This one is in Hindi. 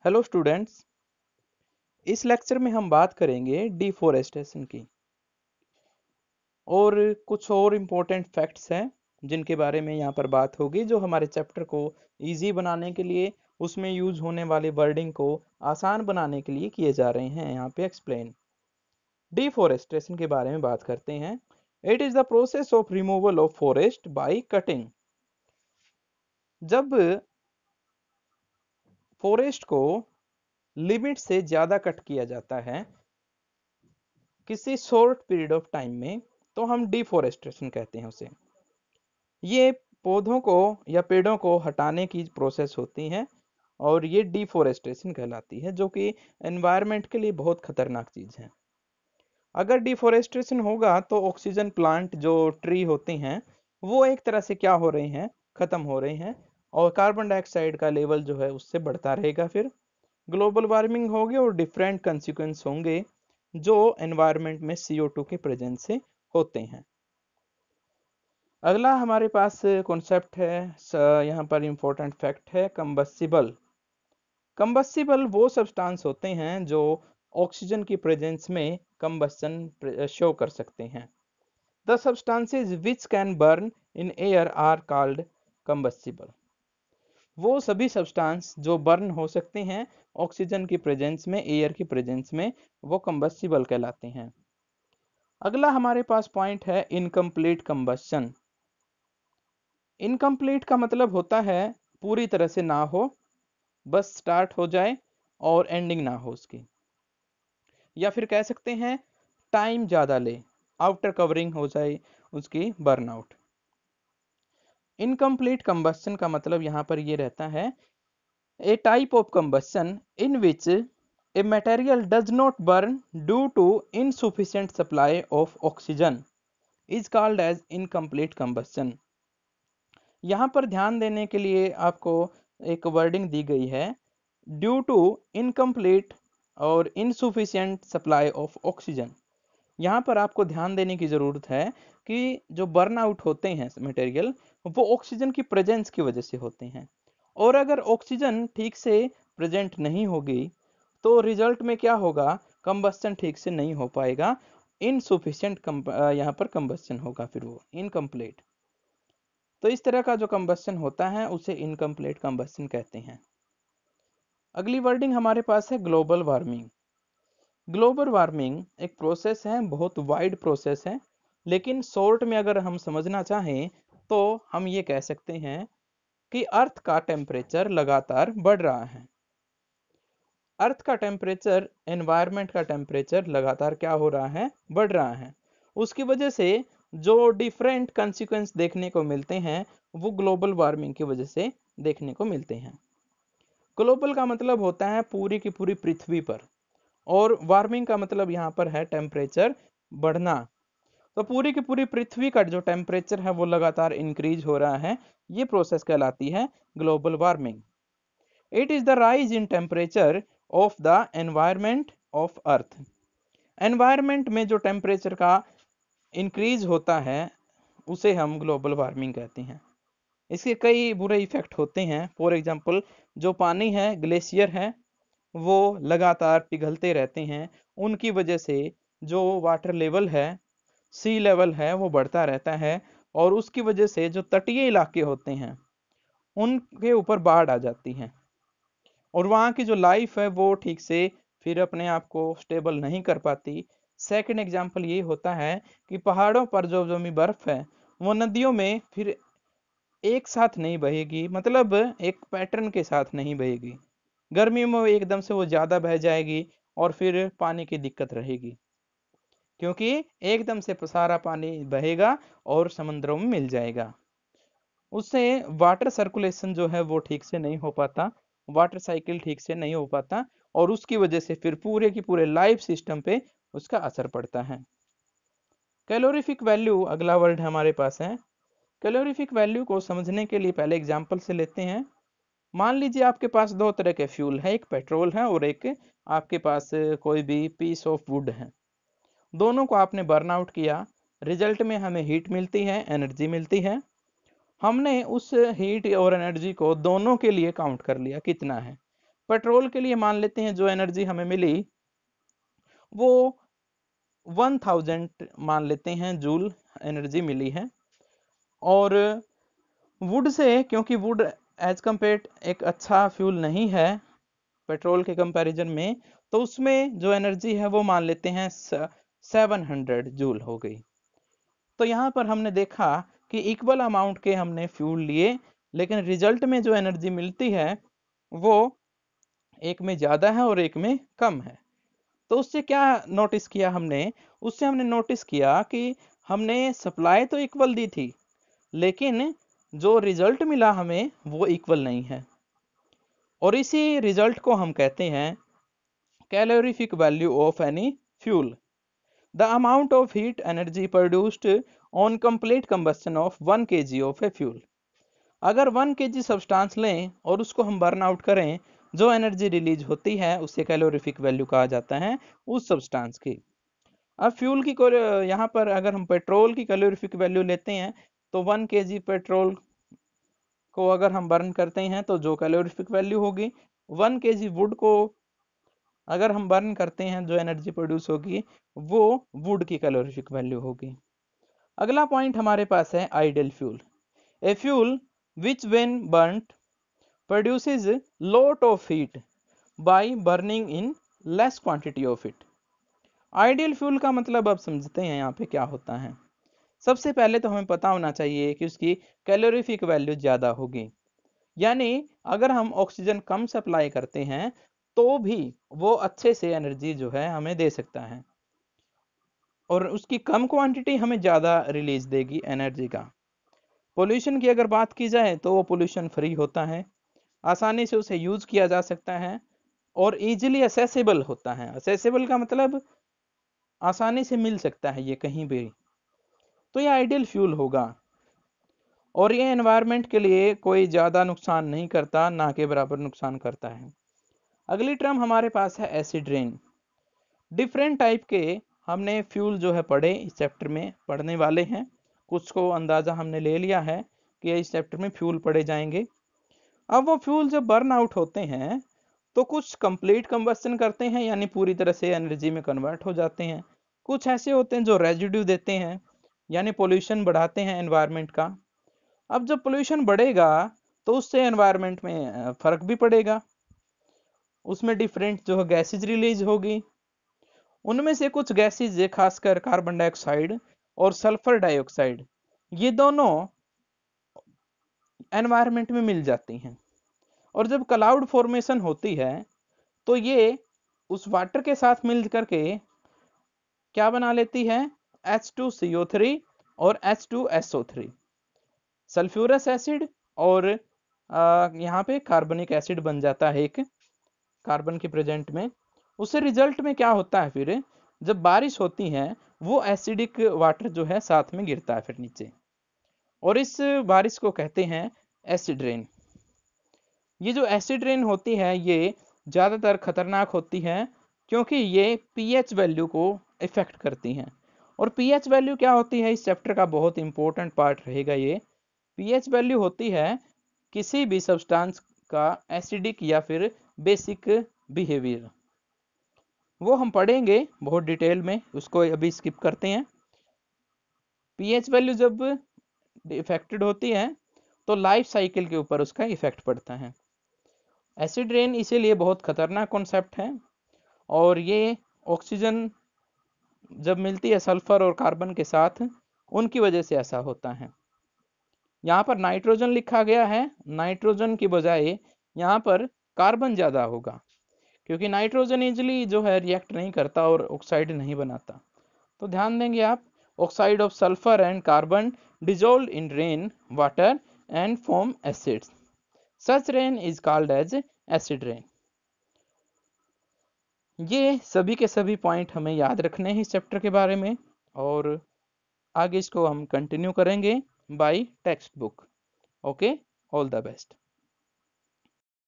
हेलो स्टूडेंट्स, इस लेक्चर में हम बात करेंगे डिफोरेस्टेशन की और कुछ और इम्पोर्टेंट फैक्ट्स हैं जिनके बारे में यहाँ पर बात होगी, जो हमारे चैप्टर को इजी बनाने के लिए, उसमें यूज होने वाले वर्डिंग को आसान बनाने के लिए किए जा रहे हैं। यहाँ पे एक्सप्लेन डिफोरेस्टेशन के बारे में बात करते हैं। It is the process of removal of forest by cutting. जब फॉरेस्ट को लिमिट से ज़्यादा कट किया जाता है किसी शॉर्ट पीरियड ऑफ टाइम में, तो हम डिफोरेस्टेशन कहते हैं उसे। ये पौधों को या पेड़ों को हटाने की प्रोसेस होती है और ये डिफोरेस्टेशन कहलाती है, जो कि एनवायरनमेंट के लिए बहुत खतरनाक चीज़ है। अगर डिफोरेस्टेशन होगा तो ऑक्सीजन प्लांट जो ट्री होते हैं वो एक तरह से क्या हो रहे हैं, खत्म हो रहे हैं, और कार्बन डाइऑक्साइड का लेवल जो है उससे बढ़ता रहेगा। फिर ग्लोबल वार्मिंग होगी और डिफरेंट कंसिक्वेंस होंगे जो एनवायरनमेंट में CO2 के प्रेजेंस से होते हैं। अगला हमारे पास कॉन्सेप्ट है, यहाँ पर इंपॉर्टेंट फैक्ट है, कंबस्टिबल। कंबस्टिबल वो सब्सटेंस होते हैं जो ऑक्सीजन की प्रेजेंस में कंबस्शन शो कर सकते हैं। The substances which can burn in air are called combustible. वो सभी सब्सटेंस जो बर्न हो सकते हैं ऑक्सीजन की प्रेजेंस में, एयर की प्रेजेंस में, वो कंबस्टिबल कहलाते हैं। अगला हमारे पास पॉइंट है इनकम्प्लीट कंबस्शन। इनकम्प्लीट का मतलब होता है पूरी तरह से ना हो, बस स्टार्ट हो जाए और एंडिंग ना हो उसकी, या फिर कह सकते हैं टाइम ज़्यादा ले, आउटर कवरिंग हो जाए उसकी, बर्नआउट। इनकम्प्लीट कंबस्शन का मतलब यहाँ पर ये रहता है a type of combustion in which a material does not burn due to insufficient supply of oxygen is called as incomplete combustion। यहाँ पर ध्यान देने के लिए आपको एक वर्डिंग दी गई है, ड्यू टू इनकम्प्लीट और इनसुफिशिएंट सप्लाई ऑफ ऑक्सीजन। यहाँ पर आपको ध्यान देने की ज़रूरत है कि जो बर्न आउट होते हैं मटेरियल, वो ऑक्सीजन की प्रेजेंस की वजह से होते हैं, और अगर ऑक्सीजन ठीक से प्रेजेंट नहीं होगी तो रिजल्ट में क्या होगा, कंबस्शन ठीक से नहीं हो पाएगा, इनसुफिशिएंट यहाँ पर कंबस्शन होगा, फिर वो इनकम्प्लीट। तो इस तरह का जो कंबस्शन होता है उसे इनकम्प्लीट कंबस्शन कहते हैं। अगली वर्डिंग हमारे पास है ग्लोबल वार्मिंग। ग्लोबल वार्मिंग एक प्रोसेस है, बहुत वाइड प्रोसेस है, लेकिन शॉर्ट में अगर हम समझना चाहें तो हम ये कह सकते हैं कि अर्थ का टेम्परेचर लगातार बढ़ रहा है। अर्थ का टेम्परेचर, एनवायरनमेंट का टेम्परेचर लगातार क्या हो रहा है, बढ़ रहा है। उसकी वजह से जो डिफरेंट कंसिक्वेंस देखने को मिलते हैं वो ग्लोबल वार्मिंग की वजह से देखने को मिलते हैं। ग्लोबल का मतलब होता है पूरी की पूरी पृथ्वी पर, और वार्मिंग का मतलब यहाँ पर है टेम्परेचर बढ़ना। तो पूरी की पूरी पृथ्वी का जो टेम्परेचर है वो लगातार इंक्रीज हो रहा है, ये प्रोसेस कहलाती है global warming. It is the rise in temperature of the environment of earth. Environment में जो टेम्परेचर का इंक्रीज होता है उसे हम ग्लोबल वार्मिंग कहते हैं। इसके कई बुरे इफेक्ट होते हैं। फॉर एग्जांपल, जो पानी है, ग्लेशियर है, वो लगातार पिघलते रहते हैं, उनकी वजह से जो वाटर लेवल है, सी लेवल है, वो बढ़ता रहता है, और उसकी वजह से जो तटीय इलाके होते हैं उनके ऊपर बाढ़ आ जाती है, और वहाँ की जो लाइफ है वो ठीक से फिर अपने आप को स्टेबल नहीं कर पाती। सेकंड एग्जांपल ये होता है कि पहाड़ों पर जो जमी बर्फ है वो नदियों में फिर एक साथ नहीं बहेगी, मतलब एक पैटर्न के साथ नहीं बहेगी। गर्मियों में एकदम से वो ज़्यादा बह जाएगी और फिर पानी की दिक्कत रहेगी, क्योंकि एकदम से सारा पानी बहेगा और समुद्रों में मिल जाएगा। उससे वाटर सर्कुलेशन जो है वो ठीक से नहीं हो पाता, वाटर साइकिल ठीक से नहीं हो पाता, और उसकी वजह से फिर पूरे की पूरे लाइफ सिस्टम पे उसका असर पड़ता है। कैलोरीफिक वैल्यू अगला वर्ड हमारे पास है। कैलोरीफिक वैल्यू को समझने के लिए पहले एग्जांपल से लेते हैं। मान लीजिए आपके पास दो तरह के फ्यूल है, एक पेट्रोल है और एक आपके पास कोई भी पीस ऑफ वुड है। दोनों को आपने बर्न आउट किया, रिजल्ट में हमें हीट मिलती है, एनर्जी मिलती है। हमने उस हीट और एनर्जी को दोनों के लिए काउंट कर लिया कितना है, पेट्रोल के लिए मान लेते हैं जो एनर्जी हमें मिली वो 1000 मान लेते हैं जूल एनर्जी मिली है। और वुड से, क्योंकि वुड एज कम्पेयर एक अच्छा फ्यूल नहीं है पेट्रोल के कंपैरिजन में, तो उसमें जो एनर्जी है वो मान लेते हैं 700 जूल हो गई। तो यहाँ पर हमने देखा कि इक्वल अमाउंट के हमने फ्यूल लिए, लेकिन रिजल्ट में जो एनर्जी मिलती है वो एक में ज़्यादा है और एक में कम है। तो उससे क्या नोटिस किया हमने? उससे हमने नोटिस किया कि हमने सप्लाई तो इक्वल दी थी, लेकिन जो रिजल्ट मिला हमें वो इक्वल नहीं है। और इसी रिजल्ट को हम कहते हैं calorific value of any fuel, the amount of heat energy produced on complete combustion of 1 kg of a fuel. अगर 1 kg सब्सटेंस लें और उसको हम बर्न आउट करें, जो एनर्जी रिलीज होती है उसे कैलोरीफिक वैल्यू कहा जाता है उस सब्सटेंस की। अब फ्यूल की यहाँ पर अगर हम पेट्रोल की कैलोरीफिक वैल्यू लेते हैं तो 1 kg पेट्रोल को अगर हम बर्न करते हैं तो जो कैलोरीफिक वैल्यू होगी, 1 kg वुड को अगर हम बर्न करते हैं जो एनर्जी प्रोड्यूस होगी वो वुड की कैलोरीफिक वैल्यू होगी। अगला पॉइंट हमारे पास है ideal fuel, a fuel which when burned produces lot of heat by burning in less quantity of it। Ideal fuel का मतलब अब समझते हैं यहाँ पे क्या होता है। सबसे पहले तो हमें पता होना चाहिए कि उसकी कैलोरीफिक वैल्यू ज़्यादा होगी, यानी अगर हम ऑक्सीजन कम सप्लाई करते हैं तो भी वो अच्छे से एनर्जी जो है हमें दे सकता है, और उसकी कम क्वांटिटी हमें ज़्यादा रिलीज देगी एनर्जी का। पोल्यूशन की अगर बात की जाए तो वो पोल्यूशन फ्री होता है, आसानी से उसे यूज किया जा सकता है और इजीली असेसेबल होता है। असेसेबल का मतलब आसानी से मिल सकता है ये कहीं भी। तो ये आइडियल फ्यूल होगा और ये एनवायरनमेंट के लिए कोई ज़्यादा नुकसान नहीं करता, ना के बराबर नुकसान करता है। अगली टर्म हमारे पास है एसिड रेन। डिफरेंट टाइप के हमने फ्यूल जो है पढ़े, इस चैप्टर में पढ़ने वाले हैं। कुछ को अंदाज़ा हमने ले लिया है कि इस चैप्टर में फ्यूल पढ़े जाएंगे। अब वो फ्यूल जब बर्न आउट होते हैं तो कुछ कंप्लीट कंबस्शन करते हैं, यानी पूरी तरह से एनर्जी में कन्वर्ट हो जाते हैं। कुछ ऐसे होते हैं जो रेजिड्यू देते हैं, यानी पोल्यूशन बढ़ाते हैं एनवायरनमेंट का। अब जब पोल्यूशन बढ़ेगा तो उससे एनवायरनमेंट में फर्क भी पड़ेगा, उसमें डिफरेंट जो है गैसेज रिलीज होगी। उनमें से कुछ गैसेज खासकर कार्बन डाइऑक्साइड और सल्फर डाइऑक्साइड, ये दोनों एनवायरनमेंट में मिल जाती हैं। और जब क्लाउड फॉर्मेशन होती है तो ये उस वाटर के साथ मिल करके क्या बना लेती है, H2CO3 और H2SO3, सल्फ्यूरस एसिड, और यहाँ पे कार्बनिक एसिड बन जाता है एक कार्बन के प्रेजेंट में। उससे रिजल्ट में क्या होता है, फिर जब बारिश होती है वो एसिडिक वाटर जो है साथ में गिरता है फिर नीचे, और इस बारिश को कहते हैं एसिड रेन। ये जो एसिड रेन होती है ये ज़्यादातर खतरनाक होती है क्योंकि ये पीएच वैल्यू को इफेक्ट करती हैं। और पीएच वैल्यू क्या होती है, इस चैप्टर का बहुत इंपॉर्टेंट पार्ट रहेगा ये। पीएच वैल्यू होती है किसी भी सब्सटेंस का एसिडिक या फिर बेसिक बिहेवियर। वो हम पढ़ेंगे बहुत डिटेल में, उसको अभी स्किप करते हैं। पीएच वैल्यू जब इफेक्टेड होती है तो लाइफ साइकिल के ऊपर उसका इफेक्ट पड़ता है। एसिड रेन इसीलिए बहुत खतरनाक कॉन्सेप्ट है, और ये ऑक्सीजन जब मिलती है सल्फर और कार्बन के साथ, उनकी वजह से ऐसा होता है। यहाँ पर नाइट्रोजन लिखा गया है, नाइट्रोजन की बजाय यहाँ पर कार्बन ज़्यादा होगा, क्योंकि नाइट्रोजन इजिली जो है रिएक्ट नहीं करता और ऑक्साइड नहीं बनाता। तो ध्यान देंगे आप, oxide of sulphur and carbon dissolve in rain water and form acids, such rain is called as acid rain. ये सभी के सभी पॉइंट हमें याद रखने हैं इस चैप्टर के बारे में, और आगे इसको हम कंटिन्यू करेंगे by textbook. Okay, all the best.